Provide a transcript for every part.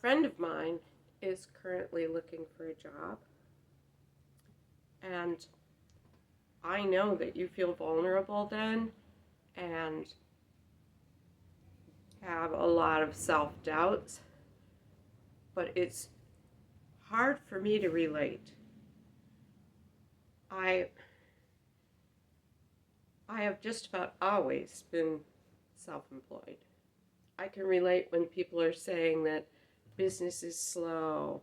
friend of mine is currently looking for a job, and I know that you feel vulnerable then and have a lot of self doubts, but it's hard for me to relate. I I have just about always been self-employed. I can relate when people are saying that business is slow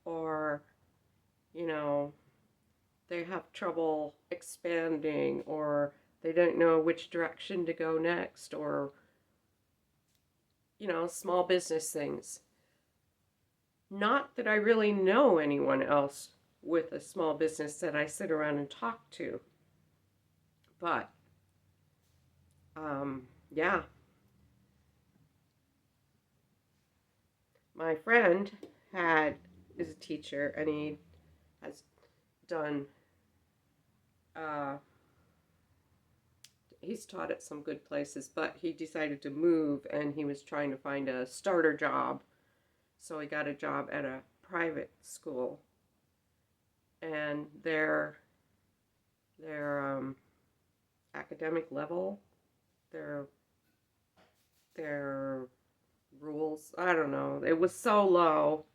or, you know, they have trouble expanding or they don't know which direction to go next or, small business things. Not that I really know anyone else with a small business that I sit around and talk to, but yeah, my friend had is a teacher and he has done uh, he's taught at some good places, but he decided to move and he was trying to find a starter job. So he got a job at a private school, and their academic level, their their rules, I don't know. It was so low.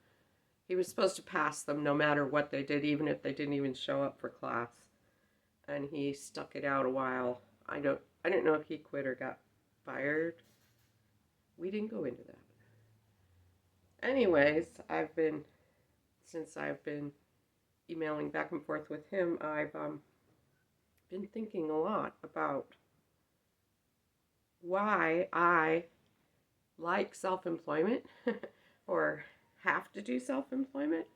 He was supposed to pass them no matter what they did, even if they didn't even show up for class. And he stuck it out a while. I don't know if he quit or got fired. We didn't go into that. Anyways, since I've been emailing back and forth with him, I've been thinking a lot about why I like self-employment or have to do self-employment.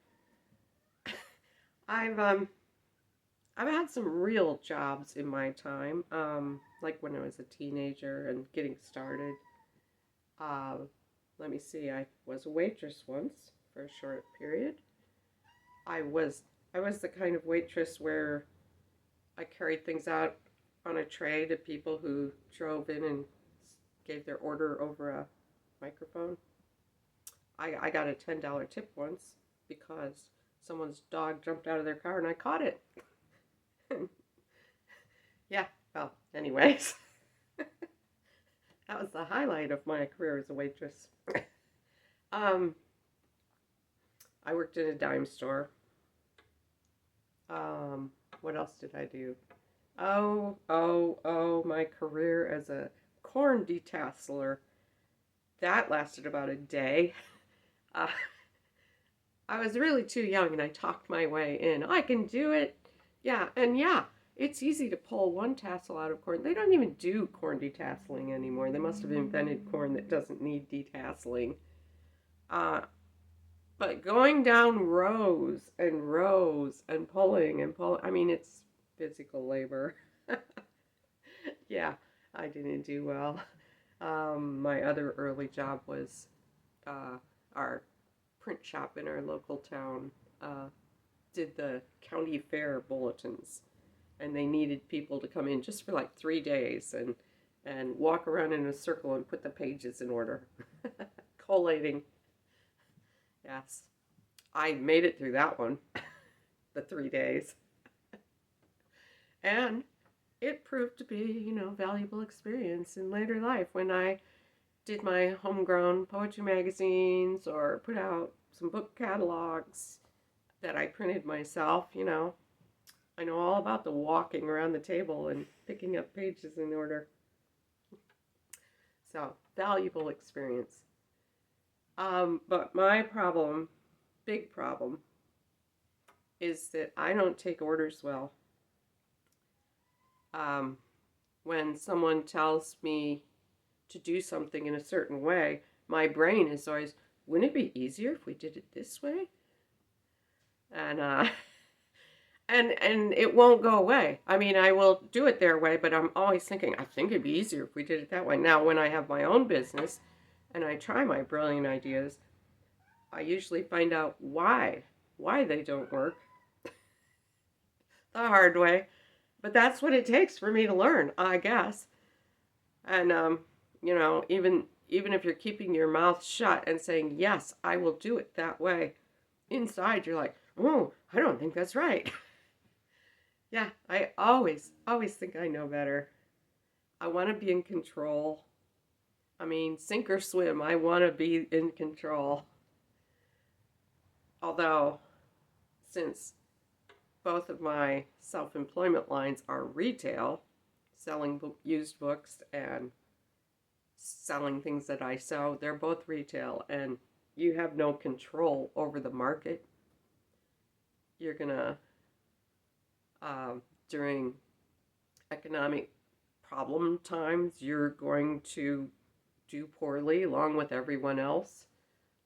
I've um I've had some real jobs in my time, like when I was a teenager and getting started. Uh, Let me see. I was a waitress once for a short period. I was I was the kind of waitress where I carried things out on a tray to people who drove in and gave their order over a microphone. I got a $10 tip once because someone's dog jumped out of their car and I caught it. Yeah, well, anyways, that was the highlight of my career as a waitress. um, I worked in a dime store. Um, what else did I do? Oh, my career as a corn detasseler. That lasted about a day. Uh, I was really too young and I talked my way in. I can do it. Yeah, it's easy to pull one tassel out of corn. They don't even do corn detasseling anymore. They must have invented corn that doesn't need detasseling. Uh, but going down rows and rows and pulling, I mean, it's physical labor. Yeah, I didn't do well. My other early job was our print shop in our local town did the county fair bulletins, and they needed people to come in just for like 3 days and walk around in a circle and put the pages in order, collating. Yes, I made it through that one, the 3 days, and it proved to be, valuable experience in later life when I did my homegrown poetry magazines or put out some book catalogs that I printed myself. I know all about the walking around the table and picking up pages in order. So, valuable experience. But my problem, big problem, is that I don't take orders well. Um, when someone tells me to do something in a certain way, my brain is always, wouldn't it be easier if we did it this way? And and it won't go away. I mean, I will do it their way, but I'm always thinking, I think it'd be easier if we did it that way. Now, when I have my own business and I try my brilliant ideas, I usually find out why they don't work the hard way. But that's what it takes for me to learn, I guess. And even even if you're keeping your mouth shut and saying, yes, I will do it that way, inside you're like, oh, I don't think that's right. Yeah, I always think I know better. I want to be in control. I mean, sink or swim, I want to be in control. Although, since both of my self-employment lines are retail, selling used books and selling things that I sew, they're both retail, and you have no control over the market. You're gonna, during economic problem times, you're going to do poorly along with everyone else.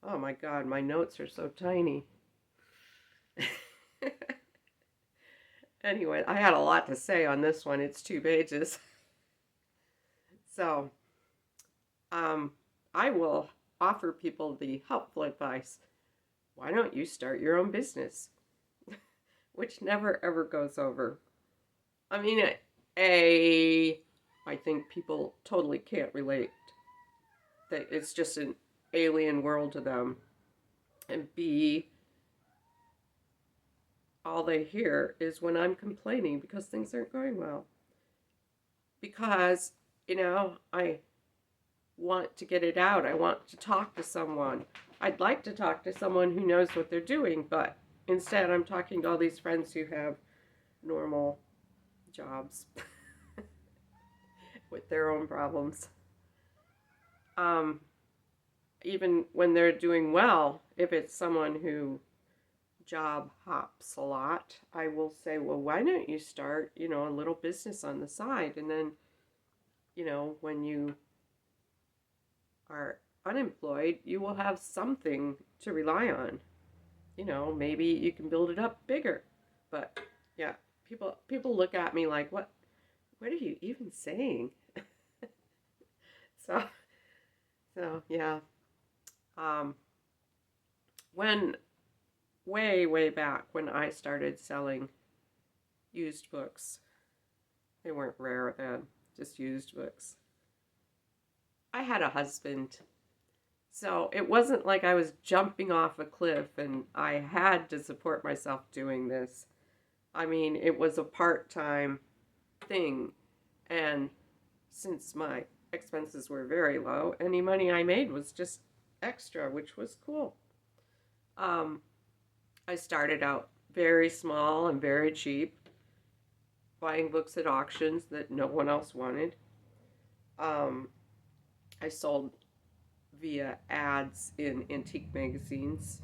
Oh my God, my notes are so tiny. Anyway, I had a lot to say on this one. It's 2 pages. So, I will offer people the helpful advice. Why don't you start your own business? Which never ever goes over. I mean, I think people totally can't relate. That it's just an alien world to them. And B, all they hear is when I'm complaining because things aren't going well. Because, I want to get it out. I want to talk to someone. I'd like to talk to someone who knows what they're doing, but instead I'm talking to all these friends who have normal jobs with their own problems. Even when they're doing well, if it's someone who job hops a lot, I will say, well, why don't you start, a little business on the side? And then, when you are unemployed, you will have something to rely on. Maybe you can build it up bigger. But yeah, people look at me like, what are you even saying? So yeah. When way back when I started selling used books, they weren't rare then, just used books. I had a husband. So it wasn't like I was jumping off a cliff and I had to support myself doing this. I mean, it was a part-time thing. And since my expenses were very low, any money I made was just extra, which was cool. I started out very small and very cheap, buying books at auctions that no one else wanted. Um, I sold via ads in antique magazines.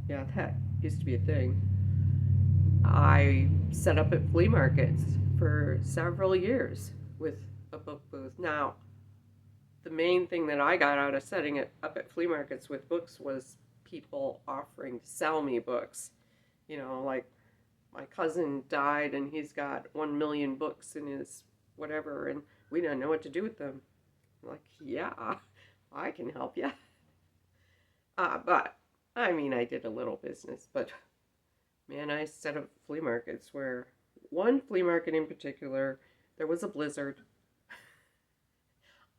Yeah, that used to be a thing. I set up at flea markets for several years with a book booth. Now, the main thing that I got out of setting it up at flea markets with books was people offering to sell me books. Like my cousin died and he's got 1 million books in his whatever, and we don't know what to do with them. I'm like, yeah, I can help you. But I mean, I did a little business, but man, I set up flea markets where one flea market in particular, there was a blizzard.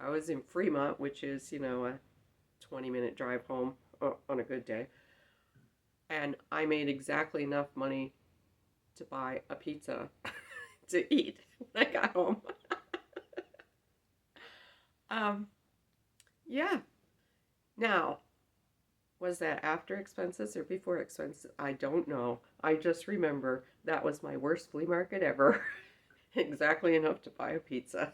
I was in Fremont, which is, a 20-minute drive home on a good day. And I made exactly enough money to buy a pizza to eat when I got home. Yeah. Now, was that after expenses or before expenses? I don't know. I just remember that was my worst flea market ever. Exactly enough to buy a pizza.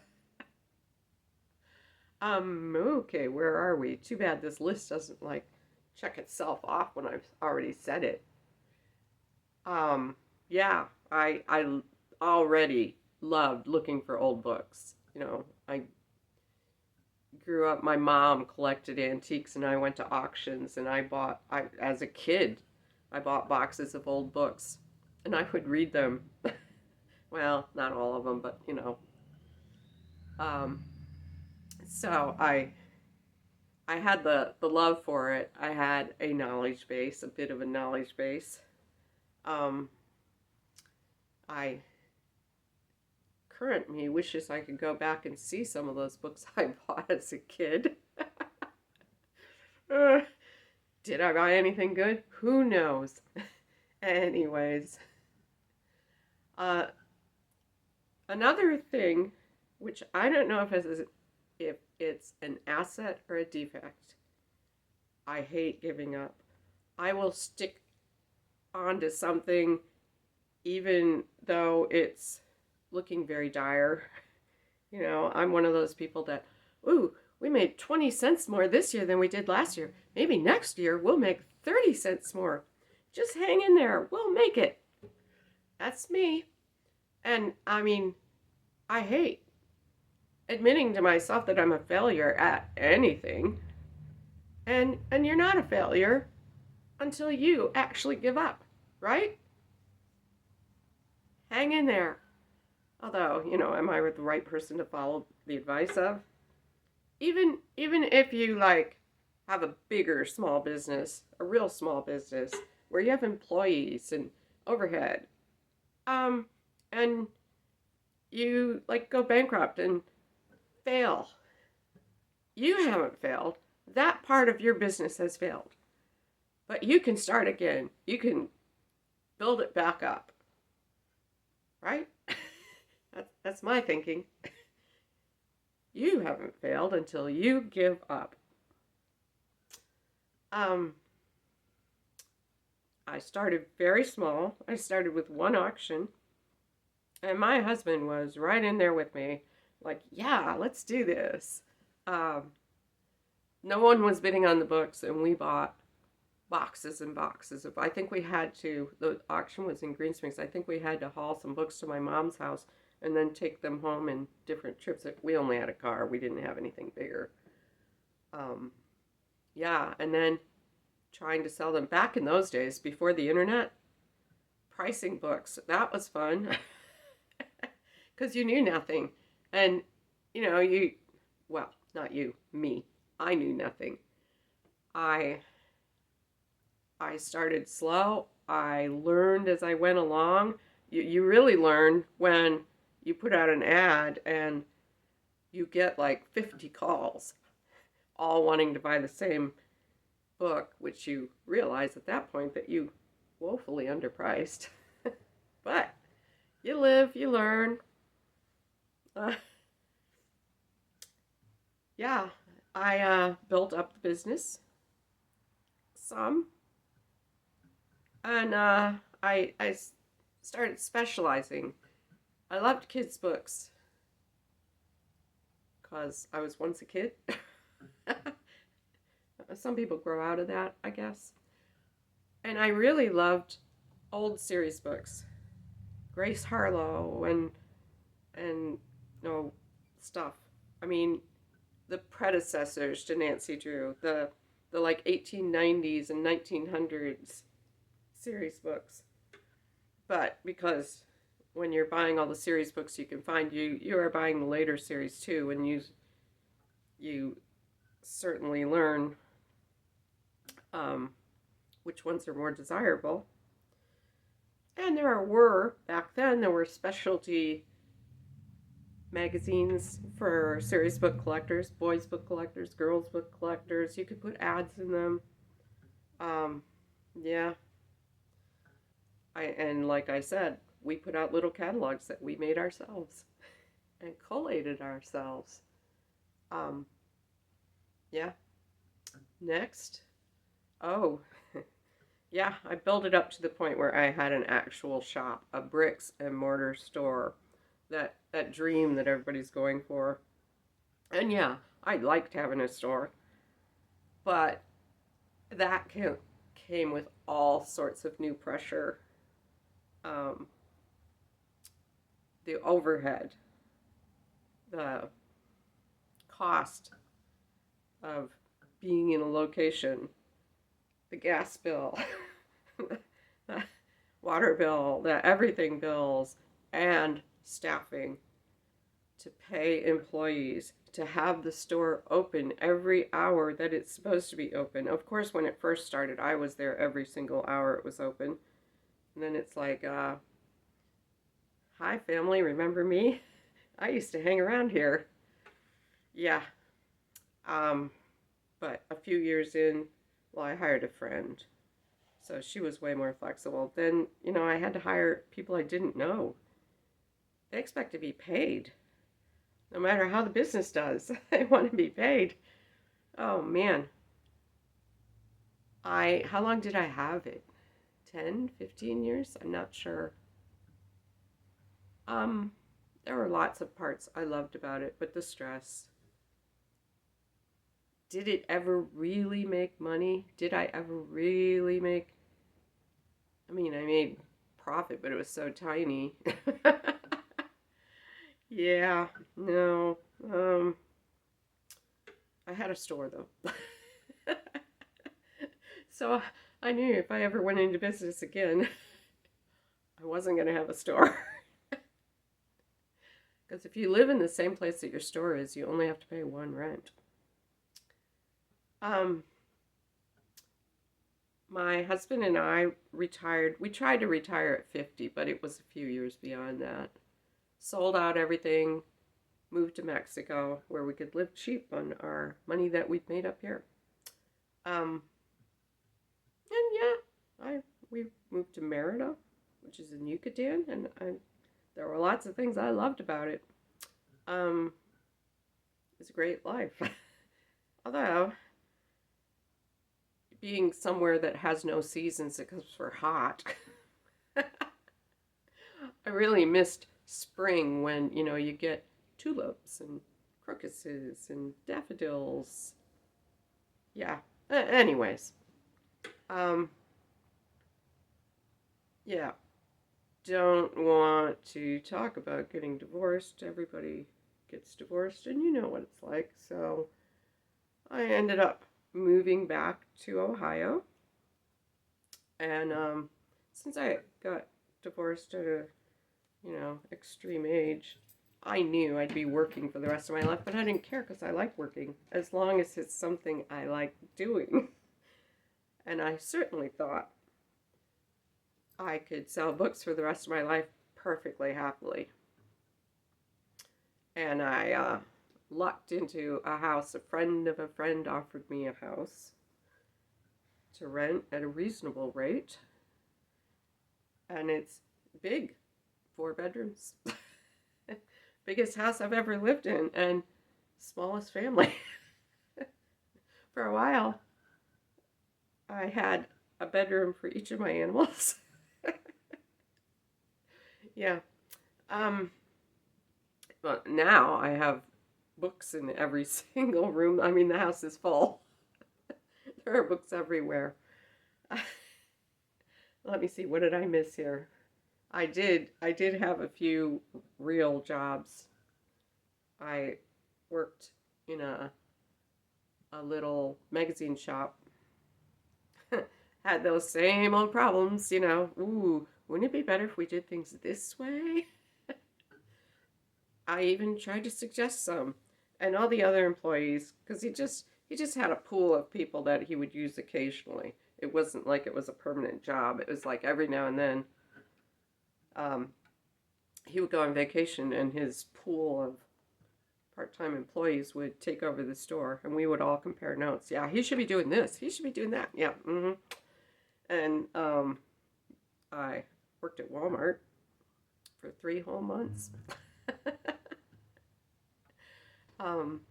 Okay, where are we? Too bad this list doesn't check itself off when I've already said it. Yeah, I already loved looking for old books. I grew up, my mom collected antiques and I went to auctions and as a kid, I bought boxes of old books and I would read them. Well, not all of them, but Um, so I had the love for it. I had a knowledge base, a bit of a knowledge base. Um, I current me wishes I could go back and see some of those books I bought as a kid. Uh, did I buy anything good? Who knows? Anyways, uh, another thing, which I don't know if it's an asset or a defect, I hate giving up. I will stick onto something even though it's looking very dire. You know, I'm one of those people that, ooh, we made 20 cents more this year than we did last year. Maybe next year we'll make 30 cents more. Just hang in there. We'll make it. That's me. And I mean, I hate admitting to myself that I'm a failure at anything. And you're not a failure until you actually give up, right? Hang in there. Although, you know, am I the right person to follow the advice of? Even if you like have a bigger small business, a real small business where you have employees and overhead, um, and you like go bankrupt and fail, you haven't failed. That part of your business has failed, but you can start again. You can build it back up, right? That's my thinking. You haven't failed until you give up. Um, I started very small. I started with one auction, and my husband was right in there with me, like, yeah, let's do this. Um, no one was bidding on the books, and we bought boxes and boxes of. I think we had to. The auction was in Green Springs. I think we had to haul some books to my mom's house and then take them home in different trips. We only had a car. We didn't have anything bigger. Um, yeah, and then trying to sell them back in those days before the internet, pricing books. That was fun because you knew nothing. And, you know, well, not you, me. I knew nothing. I I started slow. I learned as I went along. You really learn when you put out an ad and you get like 50 calls, all wanting to buy the same book, which you realize at that point that you woefully underpriced. But you live, you learn. Uh, yeah, I built up the business some, and I started specializing. I loved kids' books because I was once a kid. Some people grow out of that, I guess. And I really loved old series books, Grace Harlow and no stuff. I mean, the predecessors to Nancy Drew, the like 1890s and 1900s series books. But because when you're buying all the series books you can find, you are buying the later series too, and you certainly learn which ones are more desirable. And back then, there were specialty magazines for series book collectors, boys book collectors, girls book collectors. You could put ads in them. Um, yeah. And like I said, we put out little catalogs that we made ourselves and collated ourselves. Um, yeah. Next. Oh, yeah, I built it up to the point where I had an actual shop, a bricks and mortar store. That dream that everybody's going for. And yeah, I liked having a store, but that came with all sorts of new pressure. Um, the overhead, the cost of being in a location, the gas bill, the water bill, the everything bills, and staffing, to pay employees, to have the store open every hour that it's supposed to be open. Of course, when it first started, I was there every single hour it was open. And then it's like, hi, family, remember me? I used to hang around here. Yeah. Um, But a few years in, well, I hired a friend. So she was way more flexible. Then, I had to hire people I didn't know. They expect to be paid. No matter how the business does, they want to be paid. Oh man. How long did I have it? 10, 15 years? I'm not sure. Um, there were lots of parts I loved about it, but the stress. Did it ever really make money? Did I ever really make? I mean, I made profit, but it was so tiny. Yeah, no. Um, I had a store though. So I knew if I ever went into business again, I wasn't going to have a store. Because if you live in the same place that your store is, you only have to pay one rent. Um, my husband and I retired. We tried to retire at 50, but it was a few years beyond that. Sold out everything, moved to Mexico where we could live cheap on our money that we'd made up here. Um, and yeah, we moved to Merida, which is in Yucatan, and there were lots of things I loved about it. Um, it's a great life. Although, being somewhere that has no seasons except for hot, I really missed spring when, you get tulips and crocuses and daffodils. Yeah. Anyways, um, yeah. Don't want to talk about getting divorced. Everybody gets divorced, and you know what it's like. So I ended up moving back to Ohio. And since I got divorced at a, extreme age, I knew I'd be working for the rest of my life, but I didn't care because I like working as long as it's something I like doing. And I certainly thought I could sell books for the rest of my life perfectly happily. And I lucked into a house. A friend of a friend offered me a house to rent at a reasonable rate. And it's big, 4 bedrooms. Biggest house I've ever lived in, and smallest family. For a while, I had a bedroom for each of my animals. Yeah. Um, but now I have books in every single room. I mean, the house is full. There are books everywhere. Let me see, what did I miss here? I did have a few real jobs. I worked in a little magazine shop. Had those same old problems, Ooh, wouldn't it be better if we did things this way? I even tried to suggest some, and all the other employees, because he just had a pool of people that he would use occasionally. It wasn't like it was a permanent job. It was like every now and then, um, he would go on vacation, and his pool of part-time employees would take over the store, and we would all compare notes. Yeah, he should be doing this. He should be doing that. Yeah. And I worked at Walmart for 3 whole months. um,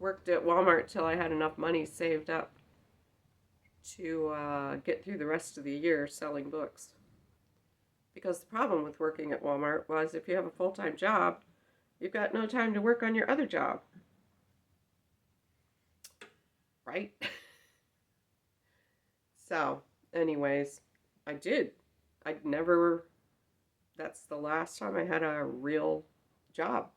Worked at Walmart till I had enough money saved up to get through the rest of the year selling books. Because the problem with working at Walmart was if you have a full-time job, you've got no time to work on your other job. Right? So, anyways, that's the last time I had a real job.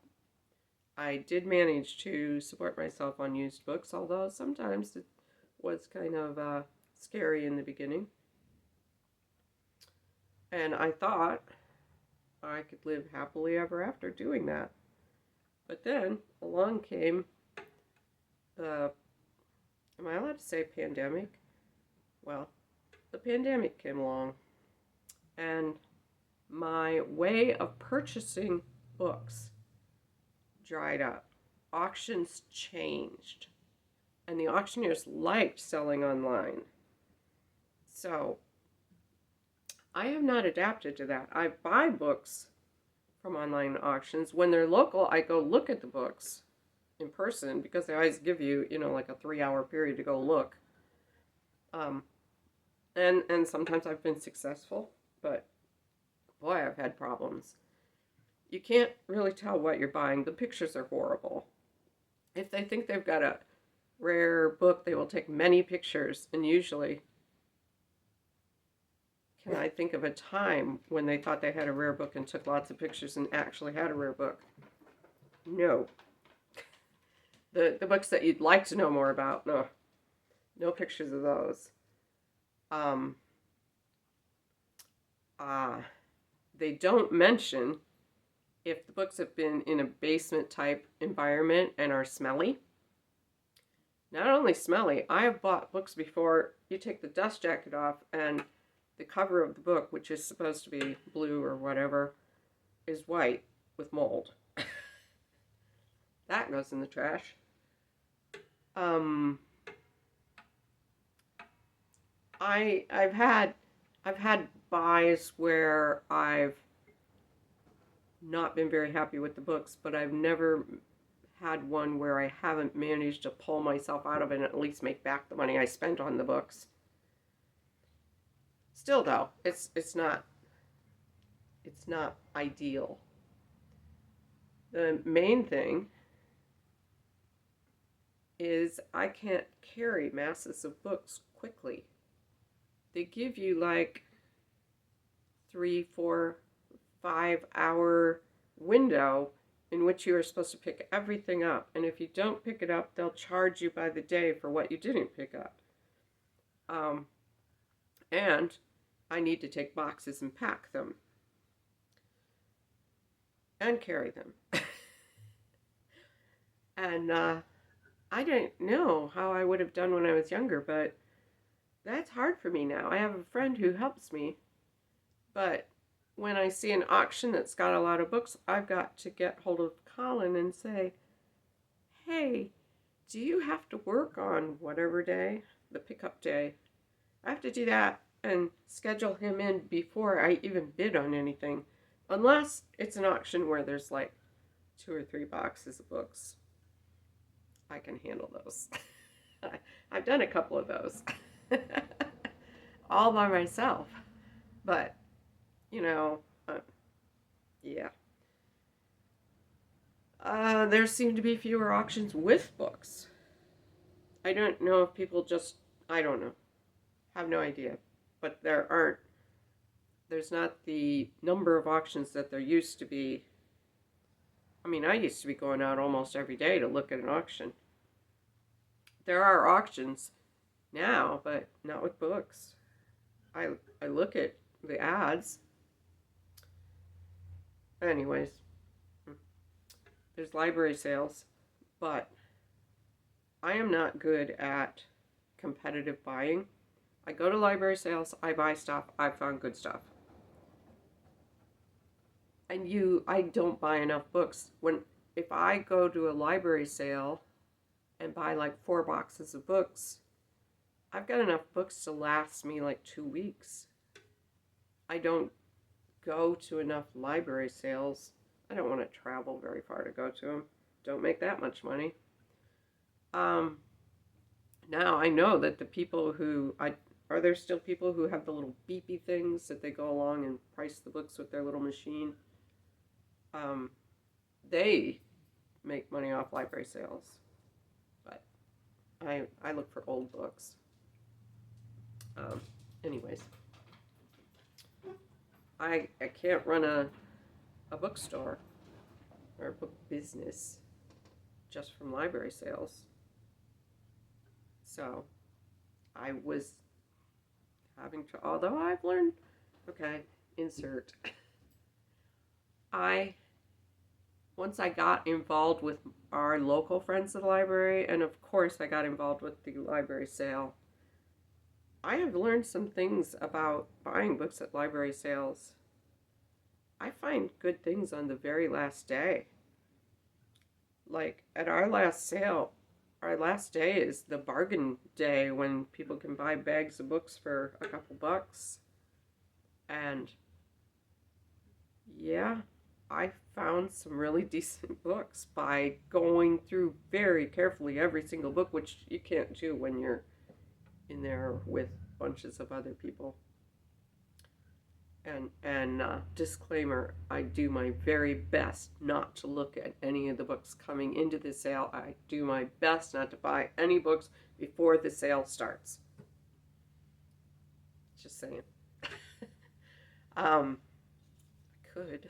I did manage to support myself on used books, although sometimes it was kind of scary in the beginning. And I thought I could live happily ever after doing that. But then along came the, am I allowed to say pandemic? Well, the pandemic came along, and my way of purchasing books dried up. Auctions changed. and the auctioneers liked selling online. So I have not adapted to that. I buy books from online auctions. When they're local, I go look at the books in person because they always give you, like a 3 hour period to go look. Um, and sometimes I've been successful, but boy, I've had problems. You can't really tell what you're buying. The pictures are horrible. If they think they've got a rare book, they will take many pictures, and usually, can I think of a time when they thought they had a rare book and took lots of pictures and actually had a rare book? No. The books that you'd like to know more about, no pictures of those. Um, uh, they don't mention if the books have been in a basement type environment and are smelly. Not only smelly, I have bought books before. You take the dust jacket off and the cover of the book, which is supposed to be blue or whatever, is white with mold. That goes in the trash. I've had buys where I've not been very happy with the books, but I've never had one where I haven't managed to pull myself out of it and at least make back the money I spent on the books. Still though, it's not ideal. The main thing is I can't carry masses of books quickly. They give you like 3, 4, 5 hour window in which you are supposed to pick everything up. And if you don't pick it up, they'll charge you by the day for what you didn't pick up. And I need to take boxes and pack them and carry them. And I don't know how I would have done when I was younger, but that's hard for me now. I have a friend who helps me, but when I see an auction that's got a lot of books, I've got to get hold of Colin and say, hey, do you have to work on whatever day, the pickup day? I have to do that and schedule him in before I even bid on anything, unless it's an auction where there's like 2 or 3 boxes of books. I can handle those. I've done a couple of those all by myself, but you know, yeah. There seem to be fewer auctions with books. I don't know if people just, I don't know, have no idea, but there's not the number of auctions that there used to be. I mean, I used to be going out almost every day to look at an auction. There are auctions now, but not with books. I look at the ads. Anyways, there's library sales, but I am not good at competitive buying. I go to library sales, I buy stuff, I found good stuff. And I don't buy enough books. If I go to a library sale and buy like 4 boxes of books, I've got enough books to last me like 2 weeks. I don't go to enough library sales. I don't want to travel very far to go to them. Don't make that much money. Now I know that the people are there still people who have the little beepy things that they go along and price the books with their little machine? They make money off library sales, but I look for old books. Anyways, I can't run a bookstore or a book business just from library sales. So I was having to, although I've learned, okay, insert. Once I got involved with our local friends at the library, and of course I got involved with the library sale, I have learned some things about buying books at library sales. I find good things on the very last day. Like at our last sale, our last day is the bargain day when people can buy bags of books for a couple bucks. And yeah, I found some really decent books by going through very carefully every single book, which you can't do when you're in there with bunches of other people. And disclaimer, I do my very best not to look at any of the books coming into the sale. I do my best not to buy any books before the sale starts. Just saying. I could.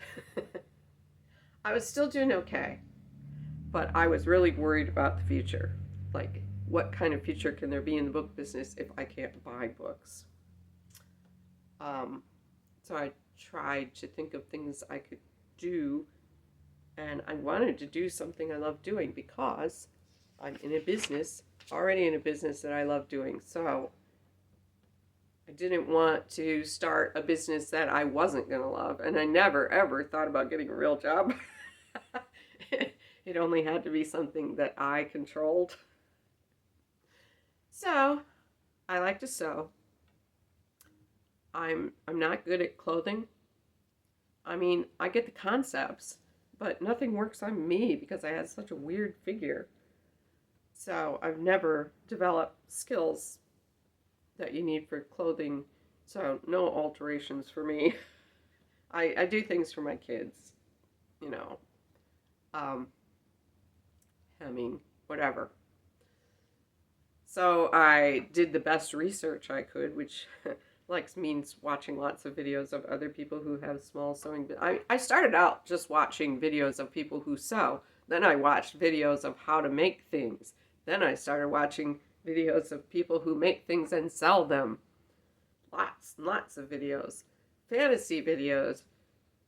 I was still doing okay, but I was really worried about the future. Like, what kind of future can there be in the book business if I can't buy books? Um, so I tried to think of things I could do, and I wanted to do something I love doing because I'm in a business, already in a business that I love doing. So I didn't want to start a business that I wasn't going to love, and I never ever thought about getting a real job. It only had to be something that I controlled. So I like to sew. I'm not good at clothing. I mean, I get the concepts, but nothing works on me because I have such a weird figure. So I've never developed skills that you need for clothing. So no alterations for me. I do things for my kids, you know, um, hemming, whatever. So I did the best research I could, which like means watching lots of videos of other people who have small sewing. I started out just watching videos of people who sew. Then I watched videos of how to make things. Then I started watching videos of people who make things and sell them. Lots and lots of videos. Fantasy videos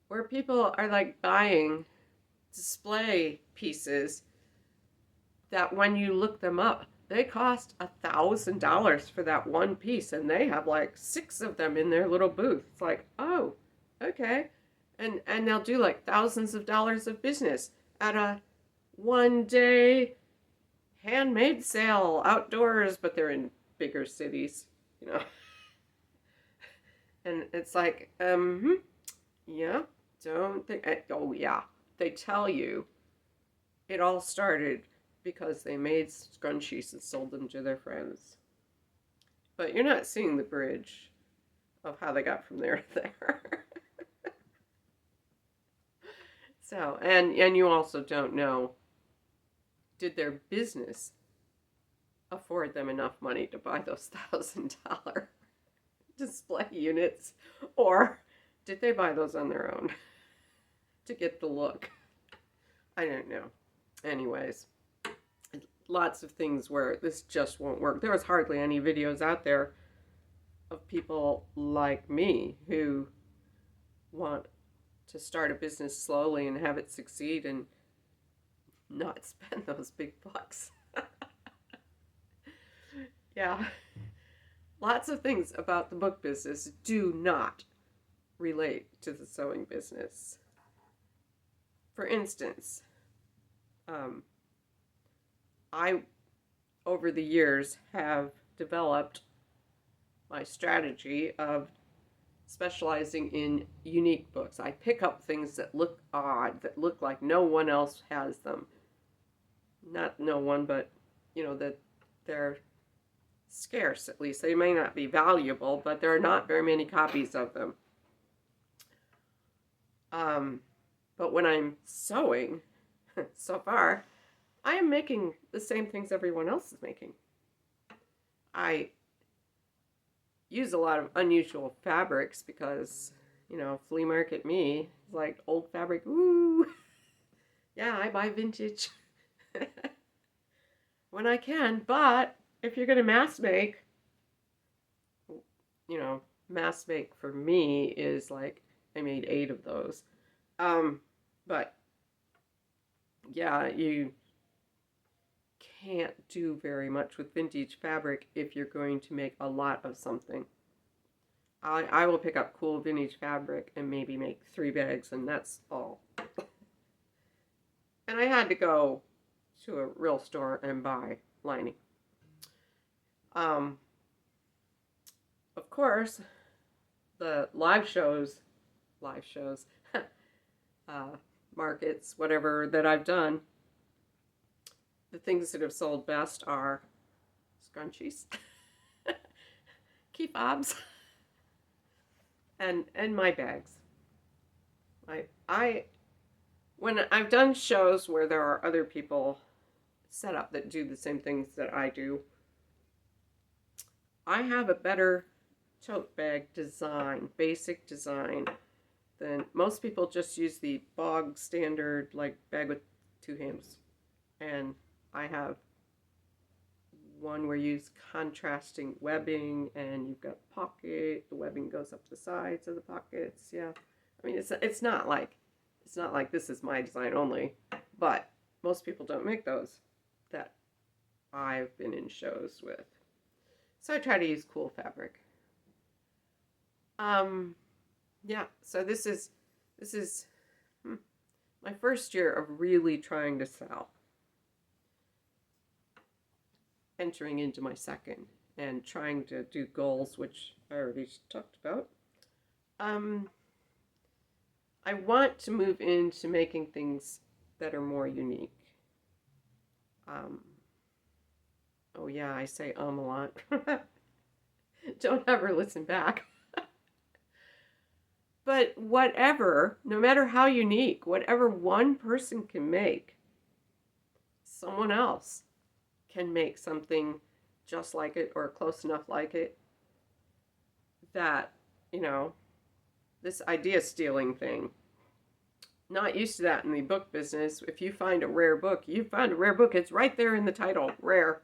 where people are like buying display pieces that when you look them up, they cost $1,000 for that one piece, and they have like 6 of them in their little booth. It's like, oh, okay, and they'll do like thousands of dollars of business at a 1 day handmade sale outdoors, but they're in bigger cities, you know. And it's like, yeah, don't think. Oh yeah, they tell you it all started because they made scrunchies and sold them to their friends. But you're not seeing the bridge of how they got from there to there. So, and you also don't know, did their business afford them enough money to buy those $1,000 display units, or did they buy those on their own to get the look? I don't know. Anyways, lots of things where this just won't work. There was hardly any videos out there of people like me who want to start a business slowly and have it succeed and not spend those big bucks. Yeah. Lots of things about the book business do not relate to the sewing business. For instance, I, over the years, have developed my strategy of specializing in unique books. I pick up things that look odd, that look like no one else has them. Not no one, but, you know, that they're scarce at least. They may not be valuable, but there are not very many copies of them. But when I'm sewing, so far, I am making the same things everyone else is making. I use a lot of unusual fabrics because, you know, flea market me is like old fabric. Ooh, yeah, I buy vintage when I can. But if you're going to mass make, you know, mass make for me is like I made 8 of those. But yeah, you can't do very much with vintage fabric if you're going to make a lot of something. I will pick up cool vintage fabric and maybe make 3 bags, and that's all. And I had to go to a real store and buy lining. Of course, the live shows, markets, whatever that I've done, the things that have sold best are scrunchies, key fobs, and my bags. When I've done shows where there are other people set up that do the same things that I do, I have a better tote bag design, basic design, than most people just use the bog standard like bag with two handles. And I have one where you use contrasting webbing, and you've got pocket, the webbing goes up the sides of the pockets. Yeah. I mean, it's not like this is my design only, but most people don't make those that I've been in shows with. So I try to use cool fabric. Yeah, so this is my first year of really trying to sell. Entering into my second and trying to do goals, which I already talked about. I want to move into making things that are more unique. Oh yeah, I say a lot. Don't ever listen back. But whatever, no matter how unique, whatever one person can make, someone else can make something just like it or close enough like it. That, this idea stealing thing. Not used to that in the book business. If you find a rare book, it's right there in the title, rare.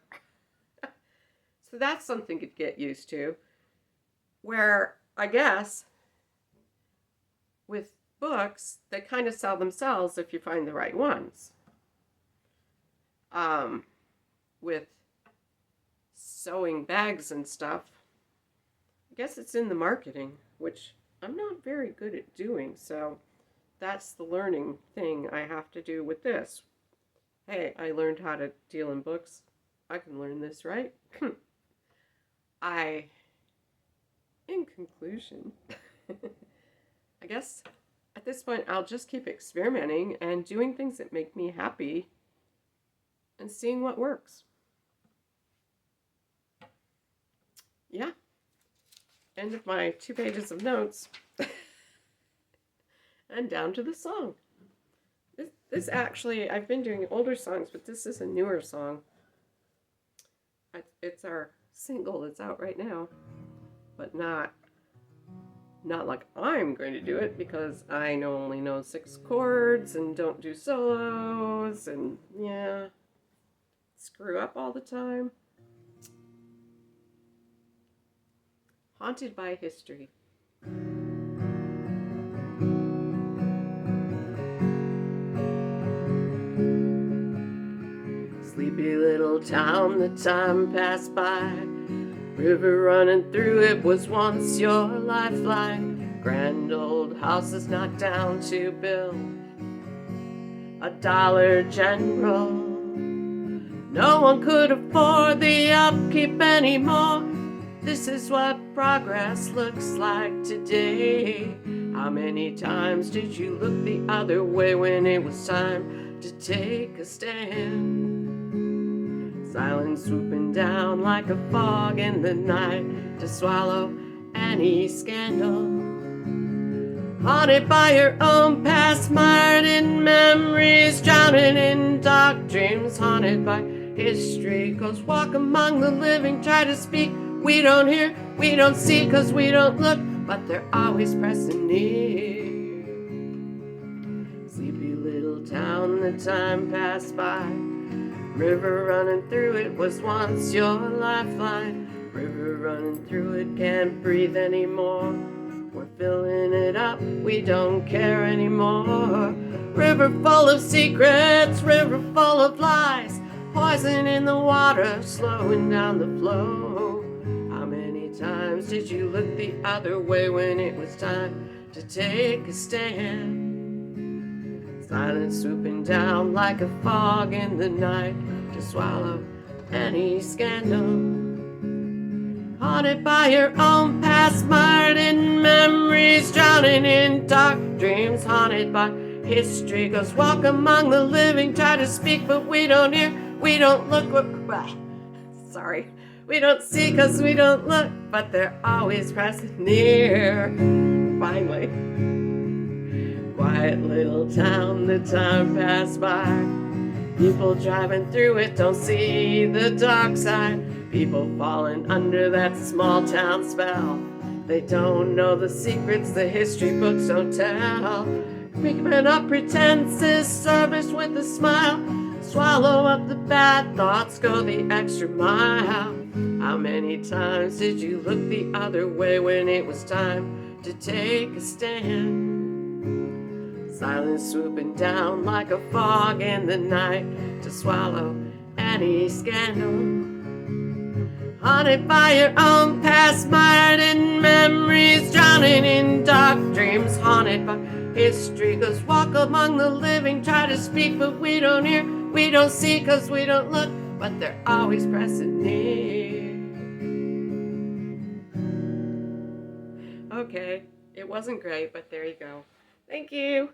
So that's something to get used to. Where, I guess, with books, they kind of sell themselves if you find the right ones. With sewing bags and stuff, I guess it's in the marketing, which I'm not very good at doing, so that's the learning thing I have to do with this. Hey, I learned how to deal in books. I can learn this, right? In conclusion, I guess at this point I'll just keep experimenting and doing things that make me happy and seeing what works. Yeah. End of my 2 pages of notes. And down to the song. This actually, I've been doing older songs, but this is a newer song. It's our single that's out right now. But not like I'm going to do it, because I only know 6 chords and don't do solos and, yeah, screw up all the time. Haunted by History. Sleepy little town, the time passed by. River running through it was once your lifeline. Grand old houses knocked down to build a Dollar General. No one could afford the upkeep anymore. This is what progress looks like today. How many times did you look the other way when it was time to take a stand? Silence swooping down like a fog in the night to swallow any scandal. Haunted by your own past, mired in memories, drowning in dark dreams. Haunted by history, 'cause walk among the living, try to speak. We don't hear, we don't see, 'cause we don't look, but they're always pressing near. Sleepy little town, the time passed by. River running through it was once your lifeline. River running through it, can't breathe anymore. We're filling it up, we don't care anymore. River full of secrets, river full of lies. Poison in the water, slowing down the flow. How many times did you look the other way when it was time to take a stand? Silence swooping down like a fog in the night to swallow any scandal. Haunted by your own past, mired in memories, drowning in dark dreams. Haunted by history, goes walk among the living, try to speak but we don't hear, we don't look. Sorry, we don't see 'cause we don't look, but they're always present near. Finally, quiet little town, the time passed by. People driving through it don't see the dark side. People falling under that small town spell. They don't know the secrets the history books don't tell. Making up pretenses, service with a smile. Swallow up the bad thoughts, go the extra mile. How many times did you look the other way when it was time to take a stand? Silence swooping down like a fog in the night to swallow any scandal. Haunted by your own past, mired in memories, drowning in dark dreams. Haunted by history, 'cause walk among the living, try to speak but we don't hear, we don't see 'cause we don't look, but they're always present near. Okay, it wasn't great, but there you go. Thank you.